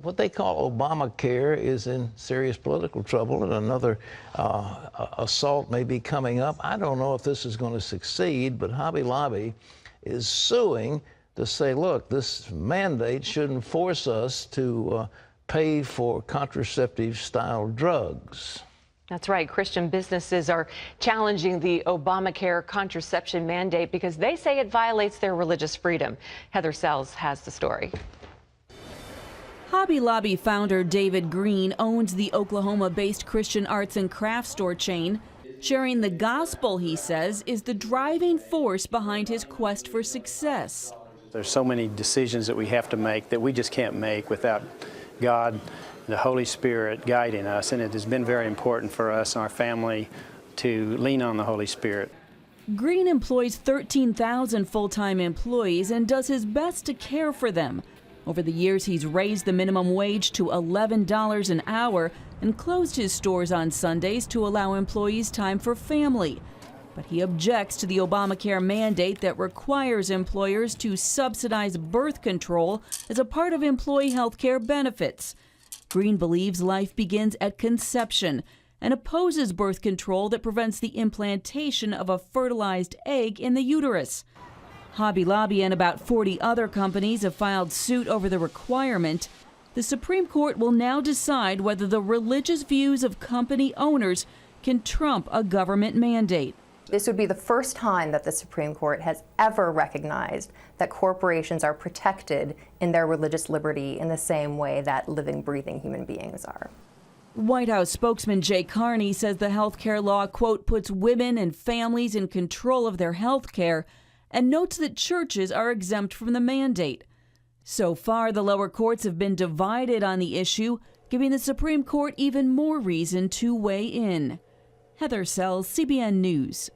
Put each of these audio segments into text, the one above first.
What they call Obamacare is in serious political trouble, and another assault may be coming up. I don't know if this is going to succeed, but Hobby Lobby is suing to say, look, this mandate shouldn't force us to pay for contraceptive-style drugs. That's right. Christian businesses are challenging the Obamacare contraception mandate because they say it violates their religious freedom. Heather Sells has the story. Hobby Lobby founder David Green owns the Oklahoma-based Christian arts and crafts store chain. Sharing the gospel, he says, is the driving force behind his quest for success. There's so many decisions that we have to make that we just can't make without God, the Holy Spirit guiding us, and it has been very important for us and our family to lean on the Holy Spirit. Green employs 13,000 full-time employees and does his best to care for them. Over the years, he's raised the minimum wage to $11 an hour and closed his stores on Sundays to allow employees time for family. But he objects to the Obamacare mandate that requires employers to subsidize birth control as a part of employee health care benefits. Green believes life begins at conception and opposes birth control that prevents the implantation of a fertilized egg in the uterus. Hobby Lobby and about 40 other companies have filed suit over the requirement. The Supreme Court will now decide whether the religious views of company owners can trump a government mandate. This would be the first time that the Supreme Court has ever recognized that corporations are protected in their religious liberty in the same way that living, breathing human beings are. White House spokesman Jay Carney says the health care law, quote, puts women and families in control of their health care, and notes that churches are exempt from the mandate. So far, the lower courts have been divided on the issue, giving the Supreme Court even more reason to weigh in. Heather Sells, CBN News.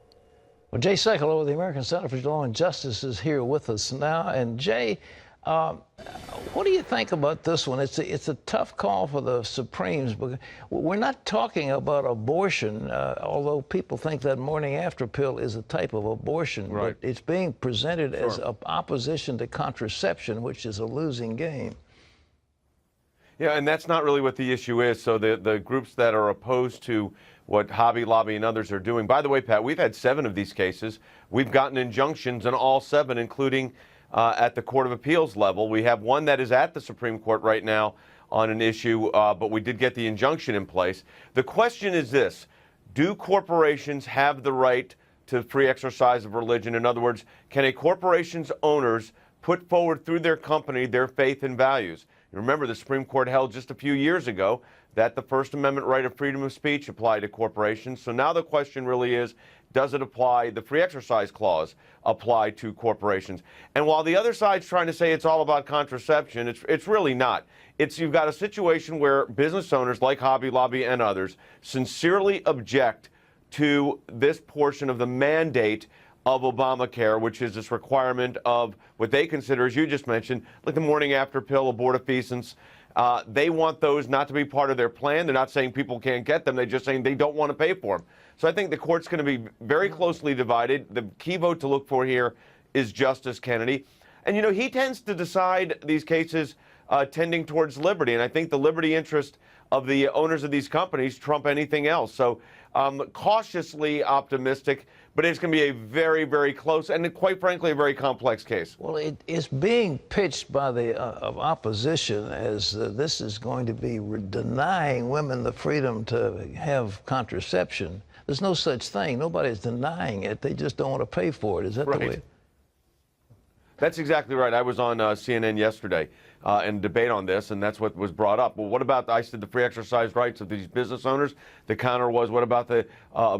Well, Jay Sekulow of the American Center for Law and Justice is here with us now. And Jay, what do you think about this one? It's a tough call for the Supremes, but we're not talking about abortion, although people think that morning after pill is a type of abortion. Right. But it's being presented as opposition to contraception, which is a losing game. Yeah, and that's not really what the issue is. So the groups that are opposed to what Hobby Lobby and others are doing. By the way, Pat, we've had 7 of these cases. We've gotten injunctions in all 7, including at the Court of Appeals level. We have one that is at the Supreme Court right now on an issue, but we did get the injunction in place. The question is this: do corporations have the right to free exercise of religion? In other words, can a corporation's owners put forward through their company their faith and values? Remember, the Supreme Court held just a few years ago that the First Amendment right of freedom of speech applied to corporations. So now the question really is, does it apply, the free exercise clause apply to corporations? And while the other side's trying to say it's all about contraception, it's really not. You've got a situation where business owners like Hobby Lobby and others sincerely object to this portion of the mandate of Obamacare, which is this requirement of what they consider, as you just mentioned, like the morning after pill, abortifacient. They want those not to be part of their plan. They're not saying people can't get them. They're just saying they don't want to pay for them. So I think the court's going to be very closely divided. The key vote to look for here is Justice Kennedy. And, you know, he tends to decide these cases tending towards liberty. And I think the liberty interest of the owners of these companies trump anything else. So cautiously optimistic, but it's going to be a very, very close and, quite frankly, a very complex case. Well, it's being pitched by the opposition as this is going to be denying women the freedom to have contraception. There's no such thing. Nobody's denying it. They just don't want to pay for it. Is that the way? That's exactly right. I was on CNN yesterday and debate on this, and that's what was brought up. Well, what about, I said, the free exercise rights of these business owners? The counter was, what about the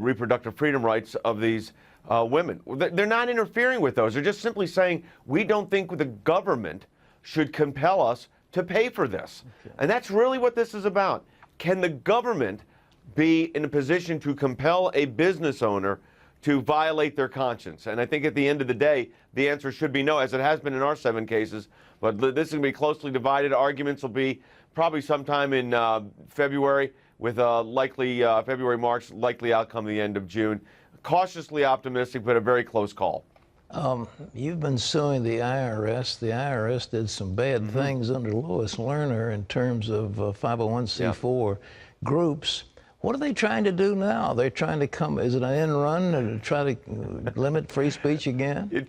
reproductive freedom rights of these women? They're not interfering with those. They're just simply saying, we don't think the government should compel us to pay for this. Okay. And that's really what this is about. Can the government be in a position to compel a business owner to violate their conscience? And I think at the end of the day, the answer should be no, as it has been in our 7 cases. But this is going to be closely divided. Arguments will be probably sometime in February, with a likely February, March, likely outcome the end of June. Cautiously optimistic, but a very close call. You've been suing the IRS. The IRS did some bad things under Lois Lerner in terms of 501c4 groups. What are they trying to do now? They're trying to come, is it an end run to try to limit free speech again?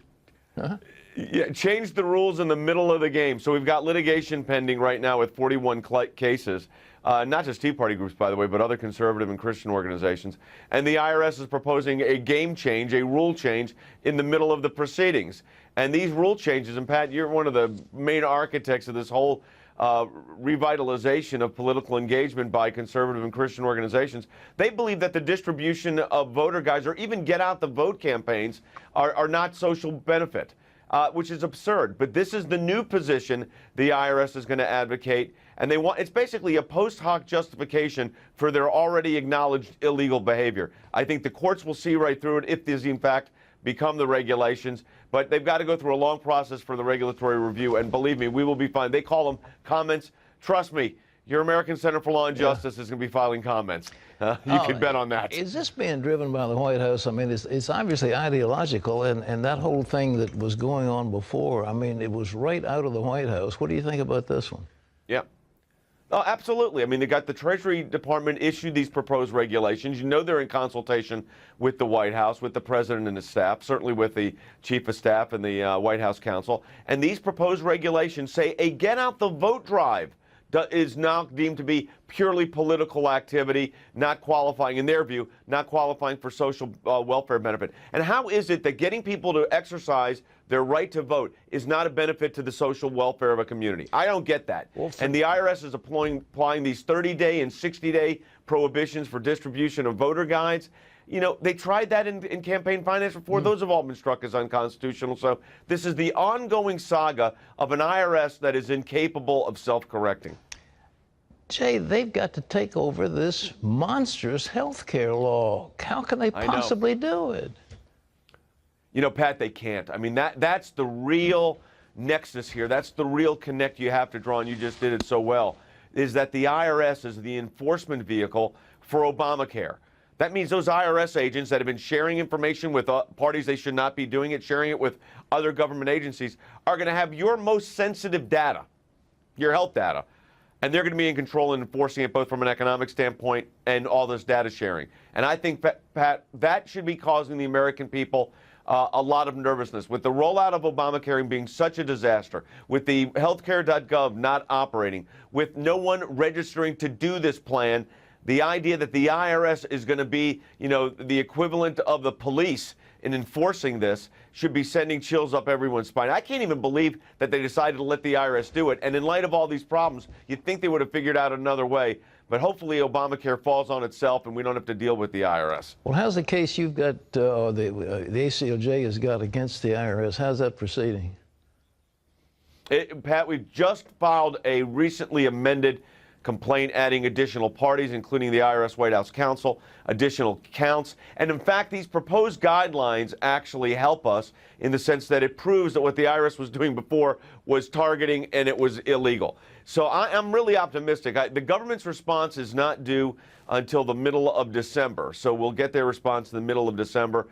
Yeah, change the rules in the middle of the game. So we've got litigation pending right now with 41 cases. Not just Tea Party groups, by the way, but other conservative and Christian organizations. And the IRS is proposing a game change, a rule change, in the middle of the proceedings. And these rule changes, and Pat, you're one of the main architects of this whole revitalization of political engagement by conservative and Christian organizations. They believe that the distribution of voter guides or even get out the vote campaigns are not social benefit. Which is absurd. But this is the new position the IRS is going to advocate. And they want, it's basically a post hoc justification for their already acknowledged illegal behavior. I think the courts will see right through it if these, in fact, become the regulations. But they've got to go through a long process for the regulatory review. And believe me, we will be fine. They call them comments. Trust me, your American Center for Law and Justice is going to be filing comments. You can bet on that. Is this being driven by the White House? I mean, it's obviously ideological, and that whole thing that was going on before, I mean, it was right out of the White House. What do you think about this one? Yeah. Oh, absolutely. I mean, they got the Treasury Department issued these proposed regulations. You know they're in consultation with the White House, with the president and his staff, certainly with the chief of staff and the White House counsel. And these proposed regulations say a get out the vote drive is now deemed to be purely political activity, not qualifying, in their view, not qualifying for social welfare benefit. And how is it that getting people to exercise their right to vote is not a benefit to the social welfare of a community? I don't get that. And the IRS is applying these 30-day and 60-day prohibitions for distribution of voter guides. You know, they tried that in campaign finance before. Those have all been struck as unconstitutional. So this is the ongoing saga of an IRS that is incapable of self-correcting. Jay, they've got to take over this monstrous health care law. How can they possibly do it? You know, Pat, they can't. I mean, that's the real nexus here. That's the real connect you have to draw, and you just did it so well, is that the IRS is the enforcement vehicle for Obamacare. That means those IRS agents that have been sharing information with parties they should not be doing it, sharing it with other government agencies, are going to have your most sensitive data, your health data, and they're going to be in control and enforcing it both from an economic standpoint and all this data sharing. And I think, Pat, that should be causing the American people a lot of nervousness. With the rollout of Obamacare being such a disaster, with the healthcare.gov not operating, with no one registering to do this plan, the idea that the IRS is going to be, you know, the equivalent of the police in enforcing this should be sending chills up everyone's spine. I can't even believe that they decided to let the IRS do it. And in light of all these problems, you'd think they would have figured out another way. But hopefully Obamacare falls on itself and we don't have to deal with the IRS. Well, how's the case you've got, the ACLJ has got against the IRS? How's that proceeding? Pat, we've just filed a recently amended complaint adding additional parties, including the IRS White House counsel, additional counts. And in fact, these proposed guidelines actually help us in the sense that it proves that what the IRS was doing before was targeting and it was illegal. So I'm really optimistic. The government's response is not due until the middle of December. So we'll get their response in the middle of December.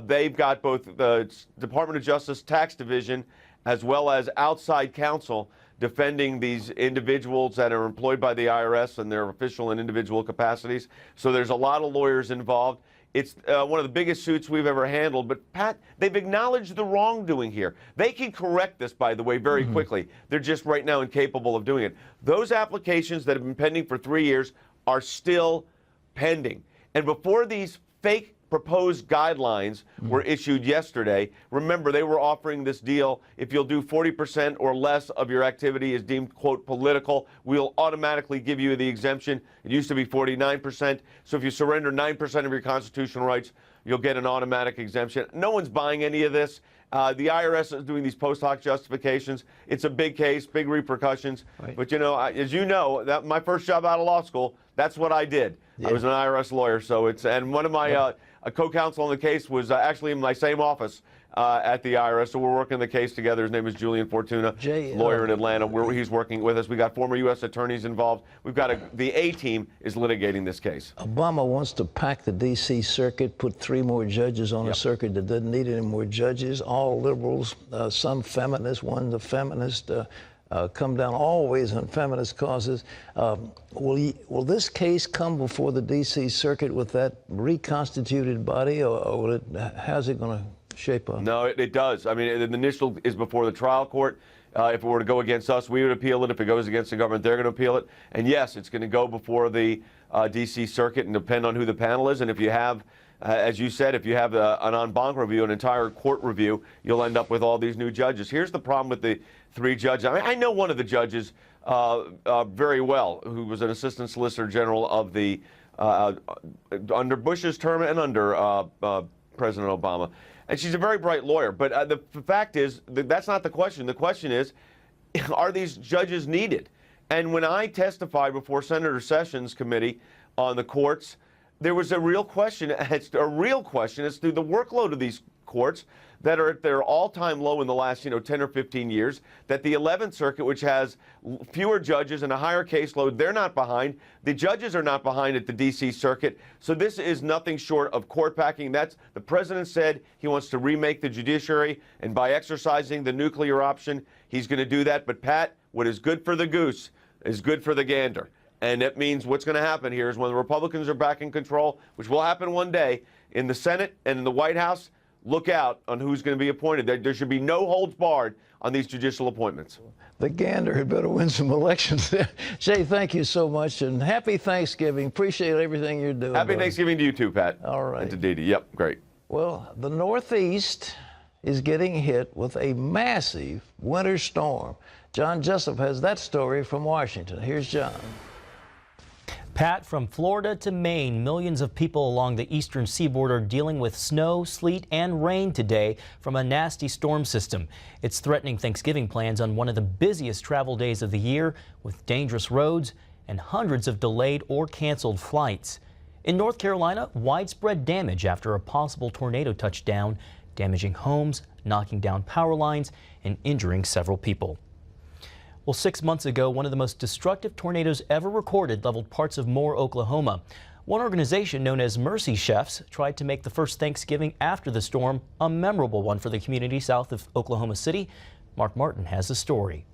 They've got both the Department of Justice Tax Division as well as outside counsel defending these individuals that are employed by the IRS in their official and individual capacities. So there's a lot of lawyers involved. It's one of the biggest suits we've ever handled. But, Pat, they've acknowledged the wrongdoing here. They can correct this, by the way, very quickly. They're just right now incapable of doing it. Those applications that have been pending for 3 years are still pending. And before these fake proposed guidelines were issued yesterday, remember, they were offering this deal. If you'll do 40% or less of your activity is deemed, quote, political, we'll automatically give you the exemption. It used to be 49%. So if you surrender 9% of your constitutional rights, you'll get an automatic exemption. No one's buying any of this. The IRS is doing these post hoc justifications. It's a big case, big repercussions. Right. But, you know, as you know, that my first job out of law school, that's what I did. Yeah. I was an IRS lawyer. So it's, and one of my a co-counsel on the case was actually in my same office at the IRS, so we're working the case together. His name is Julian Fortuna, lawyer in Atlanta. He's working with us. We got former U.S. attorneys involved. We've got the A team is litigating this case. Obama wants to pack the D.C. circuit, put 3 more judges on a circuit that doesn't need any more judges. All liberals, some feminists, one's a feminist. Come down always on feminist causes. Will this case come before the D.C. Circuit with that reconstituted body, or how's it going to shape up? No, it does. I mean, the initial is before the trial court. If it were to go against us, we would appeal it. If it goes against the government, they're going to appeal it. And yes, it's going to go before the D.C. Circuit and depend on who the panel is. And if you have, as you said, if you have an en banc review, an entire court review, you'll end up with all these new judges. Here's the problem with the 3 judges. I mean, I know one of the judges very well, who was an assistant solicitor general of the under Bush's term and under President Obama. And she's a very bright lawyer. But the fact is, that's not the question. The question is, are these judges needed? And when I testified before Senator Sessions' committee on the courts, there was a real question as to the workload of these courts that are at their all-time low in the last 10 or 15 years, that the 11th Circuit, which has fewer judges and a higher caseload, they're not behind. The judges are not behind at the D.C. Circuit. So this is nothing short of court packing. The president said he wants to remake the judiciary, and by exercising the nuclear option, he's going to do that. But Pat, what is good for the goose is good for the gander. And that means what's going to happen here is when the Republicans are back in control, which will happen one day, in the Senate and in the White House, look out on who's going to be appointed. There should be no holds barred on these judicial appointments. The gander had better win some elections. Jay, thank you so much, and happy Thanksgiving. Appreciate everything you're doing. Happy Thanksgiving to you too, Pat. All right. And to Dee Dee. Yep, great. Well, the Northeast is getting hit with a massive winter storm. John Jessup has that story from Washington. Here's John. Pat, from Florida to Maine, millions of people along the eastern seaboard are dealing with snow, sleet, and rain today from a nasty storm system. It's threatening Thanksgiving plans on one of the busiest travel days of the year, with dangerous roads and hundreds of delayed or canceled flights. In North Carolina, widespread damage after a possible tornado touched down, damaging homes, knocking down power lines, and injuring several people. Well, 6 months ago, one of the most destructive tornadoes ever recorded leveled parts of Moore, Oklahoma. One organization known as Mercy Chefs tried to make the first Thanksgiving after the storm a memorable one for the community south of Oklahoma City. Mark Martin has the story.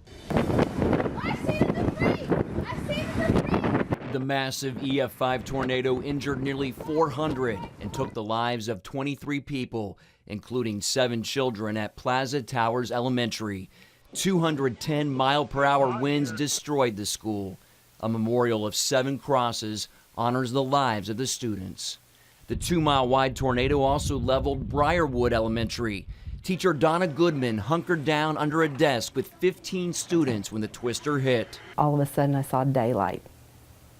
The massive EF5 tornado injured nearly 400 and took the lives of 23 people, including 7 children at Plaza Towers Elementary. 210-mile-per-hour winds destroyed the school. A memorial of 7 crosses honors the lives of the students. The 2-mile-wide tornado also leveled Briarwood Elementary. Teacher Donna Goodman hunkered down under a desk with 15 students when the twister hit. All of a sudden I saw daylight,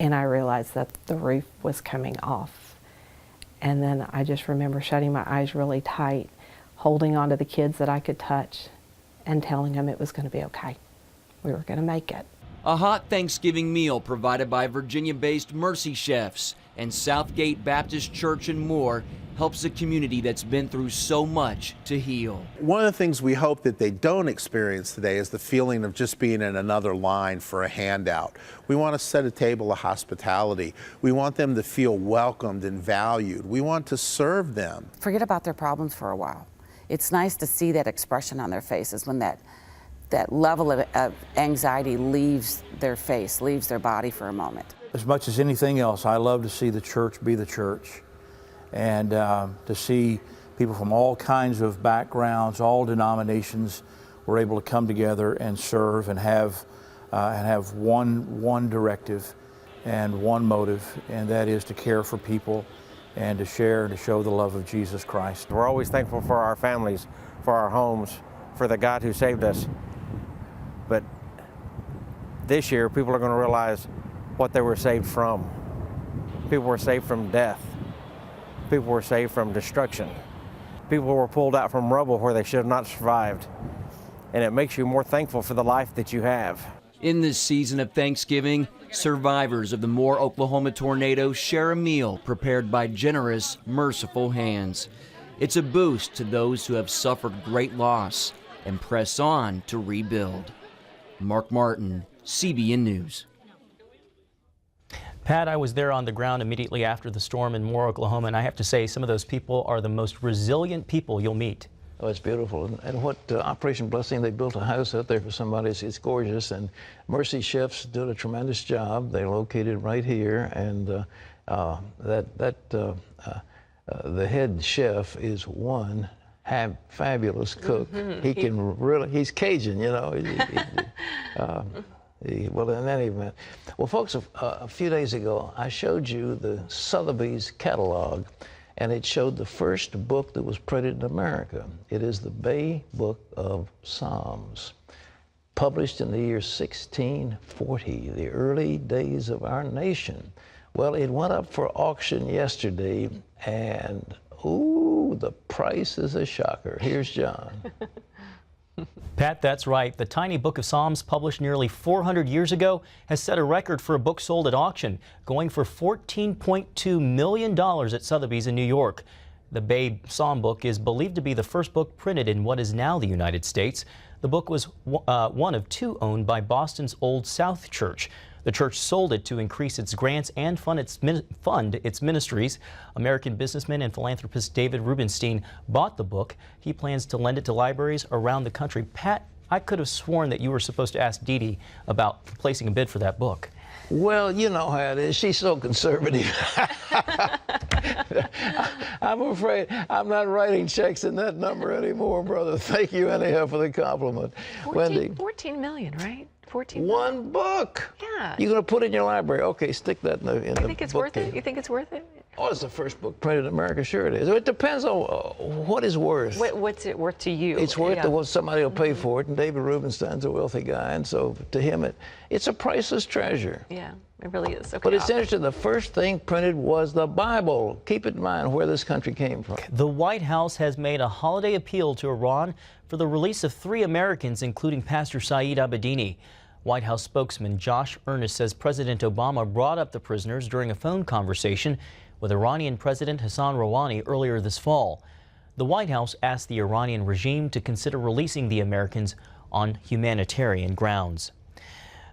and I realized that the roof was coming off. And then I just remember shutting my eyes really tight, holding on to the kids that I could touch, and telling them it was going to be okay. We were going to make it. A hot Thanksgiving meal provided by Virginia-based Mercy Chefs and Southgate Baptist Church and Moore helps a community that's been through so much to heal. One of the things we hope that they don't experience today is the feeling of just being in another line for a handout. We want to set a table of hospitality. We want them to feel welcomed and valued. We want to serve them. Forget about their problems for a while. It's nice to see that expression on their faces when that level of anxiety leaves their face, leaves their body for a moment. As much as anything else, I love to see the church be the church, and to see people from all kinds of backgrounds, all denominations, were able to come together and serve and have one directive and one motive, and that is to care for people and to share and to show the love of Jesus Christ. We're always thankful for our families, for our homes, for the God who saved us. But this year, people are going to realize what they were saved from. People were saved from death. People were saved from destruction. People were pulled out from rubble where they should have not survived. And it makes you more thankful for the life that you have. In this season of Thanksgiving, survivors of the Moore, Oklahoma tornado share a meal prepared by generous, merciful hands. It's a boost to those who have suffered great loss and press on to rebuild. Mark Martin, CBN News. Pat, I was there on the ground immediately after the storm in Moore, Oklahoma, and I have to say some of those people are the most resilient people you'll meet. Oh, it's beautiful. And what Operation Blessing, they built a house out there for somebody. It's gorgeous. And Mercy Chefs did a tremendous job. They're located right here. And the head chef is one fabulous cook. He can really, he's Cajun, you know. Well, in any event. Well, folks, a few days ago, I showed you the Sotheby's catalog, and it showed the first book that was printed in America. It is the Bay Book of Psalms, published in the year 1640, the early days of our nation. Well, it went up for auction yesterday, and ooh, the price is a shocker. Here's John. Pat, that's right. The tiny Book of Psalms, published nearly 400 years ago, has set a record for a book sold at auction, going for $14.2 million at Sotheby's in New York. The Bay Psalm book is believed to be the first book printed in what is now the United States. The book was one of two owned by Boston's Old South Church. The church sold it to increase its grants and fund its ministries. American businessman and philanthropist David Rubenstein bought the book. He plans to lend it to libraries around the country. Pat, I could have sworn that you were supposed to ask Dee Dee about placing a bid for that book. Well, you know how it is. She's so conservative. I'm afraid I'm not writing checks in that number anymore, brother. Thank you anyhow for the compliment. 14 million, right? 14 million. One book. Yeah. You're going to put it in your library. Okay, stick that in the You think it's worth it? You think it's worth it? Oh, it's the first book printed in America. Sure it is. It depends on what is worth. What's it worth to you? It's worth what somebody will pay for it, and David Rubenstein's a wealthy guy, and so to him it's a priceless treasure. Yeah, it really is. Okay, but it's interesting, the first thing printed was the Bible. Keep in mind where this country came from. The White House has made a holiday appeal to Iran for the release of 3 Americans, including Pastor Saeed Abedini. White House spokesman Josh Earnest says President Obama brought up the prisoners during a phone conversation with Iranian President Hassan Rouhani earlier this fall. The White House asked the Iranian regime to consider releasing the Americans on humanitarian grounds.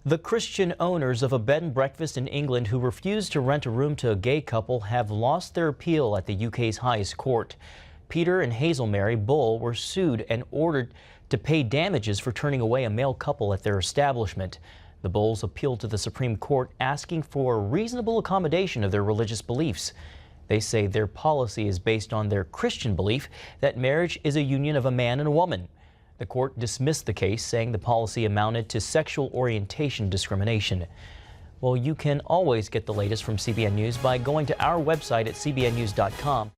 The Christian owners of a bed and breakfast in England who refused to rent a room to a gay couple have lost their appeal at the UK's highest court. Peter and Hazel Mary Bull were sued and ordered to pay damages for turning away a male couple at their establishment. The Bulls appealed to the Supreme Court asking for reasonable accommodation of their religious beliefs. They say their policy is based on their Christian belief that marriage is a union of a man and a woman. The court dismissed the case, saying the policy amounted to sexual orientation discrimination. Well, you can always get the latest from CBN News by going to our website at cbnnews.com.